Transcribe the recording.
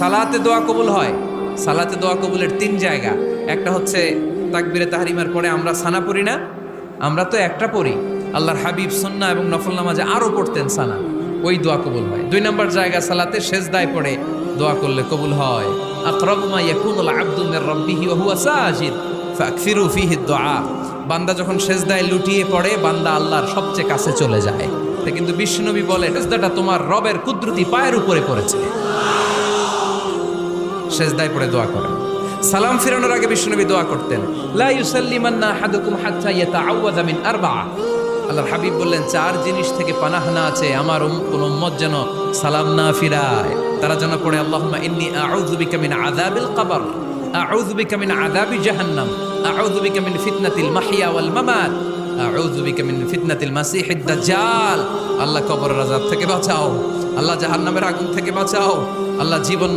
সালাতে দোয়া কবুল হয়। সালাতে দোয়া কবুলের 3 জায়গা। একটা হচ্ছে তাকবীরে তাহরিমার পরে আমরা সানা পড়ি না, আমরা তো একটা পড়ি। আল্লাহর হাবিব সুন্নাহ এবং নফল নামাজে আরো পড়তেন সানা, ওই দোয়া কবুল হয়। 2 নম্বর জায়গা সালাতে সেজদায় পড়ে দোয়া করলে কবুল হয়। আকরাবু মা ইয়াকুনুল আবদু মির রাব্বিহি ওয়া হুয়া সাজিদ ফাকসিরু ফিহি দুআ। বান্দা যখন সেজদায় লুটিয়ে পড়ে, বান্দা আল্লাহর সবচেয়ে কাছে চলে যায়। তা কিন্তু বিশ্বনবী বলে, সেজদাটা তোমার রবের কুদরতি পায়ের উপরে পড়েছে। সেজদায় পড়ে দোয়া করেন। সালাম ফিরানোর আগে বিশ্বনবী দোয়া করতেন, লা ইউসাল্লিমান্না আহাদুকুম হাত্তা ইয়াতাআওয়াযা মিন আরবা'a। আল্লাহর হাবিব বললেন, 4 জিনিস থেকে পানাহ না আছে আমার কোন উম্মত যেন সালাম না ফিরায়। তারা যেন পড়ে, আল্লাহুম্মা ইন্নী আউযু বিকা মিন আযাবিল কবর, আউযু বিকা মিন আযাবি জাহান্নাম, আউযু বিকা মিন ফিতনাতিল মাহইয়া ওয়াল মামাত, আউযু বিকা মিন ফিতনাতিল মাসিহিদ দাজ্জাল। আল্লাহ কবরের আযাব থেকে বাঁচাও, আল্লাহ জাহান্নামের আগুন থেকে বাঁচাও, আল্লাহ জীবন